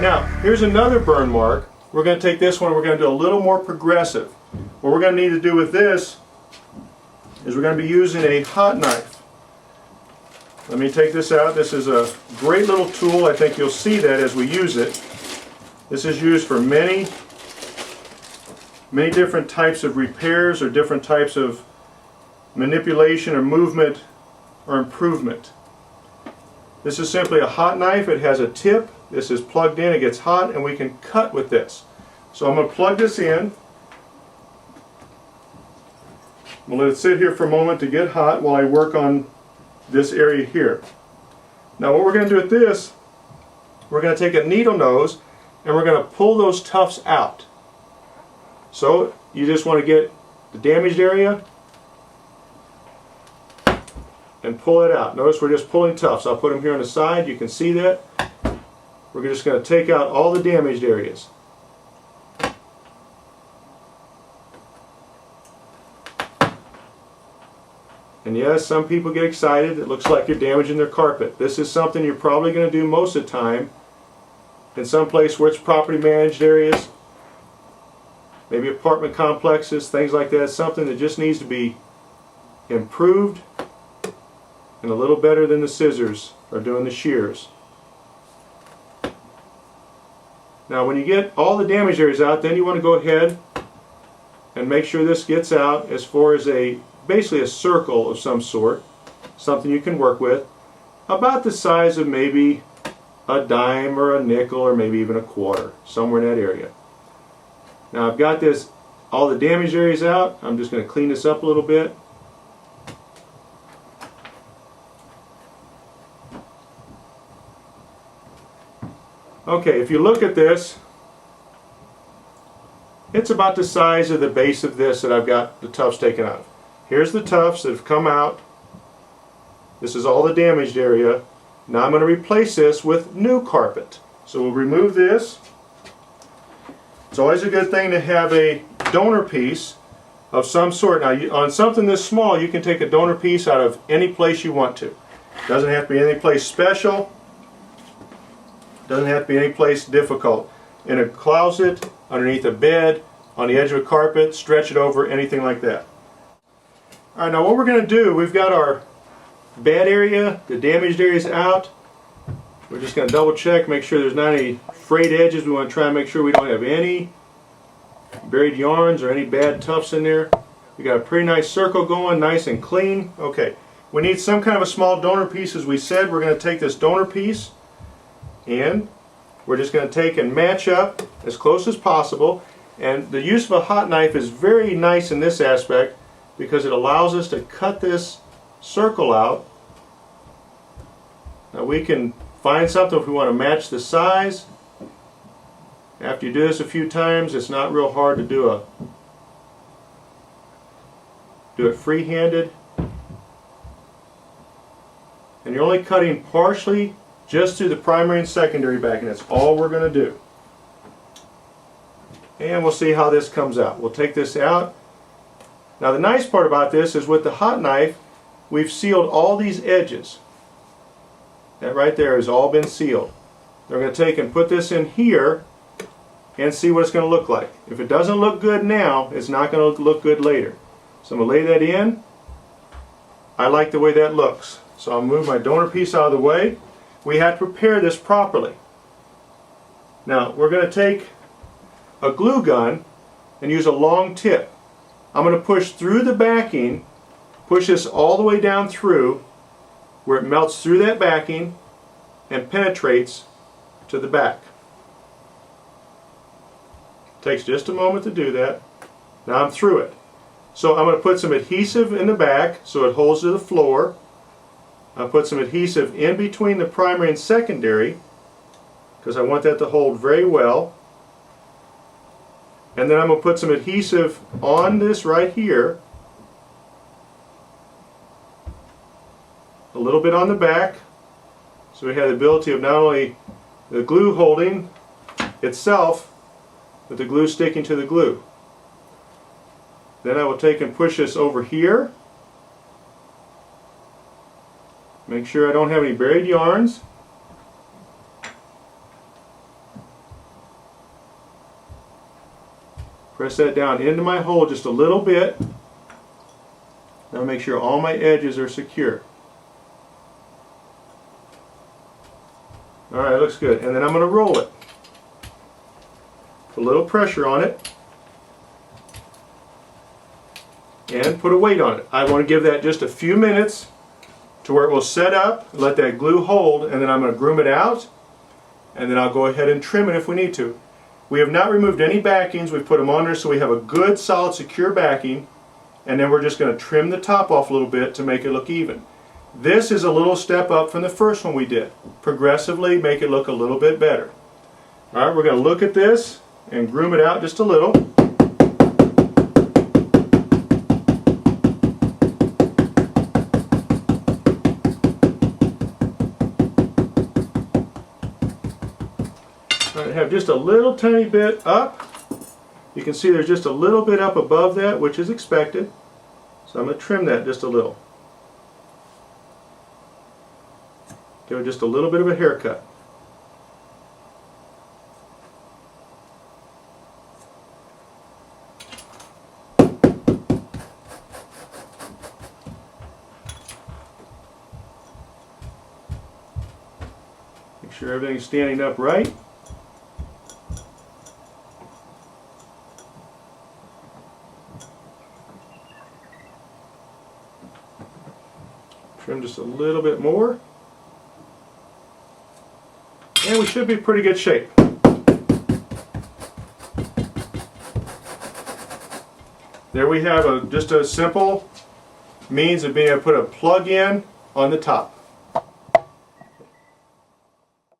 Alright, now here's another burn mark. We're going to take this one, we're going to do a little more progressive. What we're going to need to do with this is we're going to be using a hot knife. Let me take this out. This is a great little tool. I think you'll see that as we use it. This is used for many different types of repairs or different types of manipulation or movement or improvement. This is simply a hot knife. It has a tip. This is plugged in, it gets hot, and we can cut with this. So I'm going to plug this in. I'm going to let it sit here for a moment to get hot while I work on this area here. Now what we're going to do with this, we're going to take a needle nose and we're going to pull those tufts out. So you just want to get the damaged area and pull it out. Notice we're just pulling tufts. I'll put them here on the side. You can see that. We're just going to take out all the damaged areas. And yes, some people get excited. It looks like you're damaging their carpet. This is something you're probably going to do most of the time in some place where it's property managed areas, maybe apartment complexes, things like that. Something that just needs to be improved and a little better than the scissors are doing the shears. Now when you get all the damaged areas out, then you want to go ahead and make sure this gets out as far as basically a circle of some sort, something you can work with, about the size of maybe a dime or a nickel or maybe even a quarter, somewhere in that area. Now I've got all the damaged areas out. I'm just going to clean this up a little bit. Okay, if you look at this, it's about the size of the base of this that I've got the tufts taken out. Here's the tufts that have come out. This is all the damaged area. Now I'm going to replace this with new carpet. So we'll remove this. It's always a good thing to have a donor piece of some sort. Now on something this small, you can take a donor piece out of any place you want to. It doesn't have to be any place special. Doesn't have to be any place difficult. In a closet, underneath a bed, on the edge of a carpet, stretch it over, anything like that. Alright, now what we're going to do, we've got our bad area, the damaged areas out. We're just going to double check, make sure there's not any frayed edges. We want to try and make sure we don't have any buried yarns or any bad tufts in there. We got a pretty nice circle going, nice and clean. Okay, we need some kind of a small donor piece. As we said, we're going to take this donor piece and we're just going to take and match up as close as possible. And the use of a hot knife is very nice in this aspect because it allows us to cut this circle out. Now we can find something if we want to match the size. After you do this a few times, it's not real hard to do it free-handed. And you're only cutting partially just through the primary and secondary backing. That's all we're going to do. And we'll see how this comes out. We'll take this out. Now the nice part about this is with the hot knife, we've sealed all these edges. That right there has all been sealed. We're going to take and put this in here and see what it's going to look like. If it doesn't look good now, it's not going to look good later. So I'm going to lay that in. I like the way that looks. So I'll move my donor piece out of the way. We have to prepare this properly. Now we're going to take a glue gun and use a long tip. I'm going to push through the backing, push this all the way down through where it melts through that backing and penetrates to the back. Takes just a moment to do that. Now I'm through it. So I'm going to put some adhesive in the back so it holds to the floor. I'll put some adhesive in between the primary and secondary because I want that to hold very well. And then I'm going to put some adhesive on this right here. A little bit on the back so we have the ability of not only the glue holding itself but the glue sticking to the glue. Then I will take and push this over here. Make sure I don't have any buried yarns. Press that down into my hole just a little bit. Now make sure all my edges are secure. Alright, looks good. And then I'm going to roll it. Put a little pressure on it. And put a weight on it. I want to give that just a few minutes to where it will set up, let that glue hold, and then I'm going to groom it out, and then I'll go ahead and trim it if we need to. We have not removed any backings. We've put them on there so we have a good, solid, secure backing, and then we're just going to trim the top off a little bit to make it look even. This is a little step up from the first one we did. Progressively make it look a little bit better. Alright, we're going to look at this and groom it out just a little. I have just a little tiny bit up. You can see there's just a little bit up above that, which is expected. So I'm going to trim that just a little. Give it just a little bit of a haircut. Make sure everything's standing up right. Trim just a little bit more. And we should be in pretty good shape. There we have just a simple means of being able to put a plug in on the top.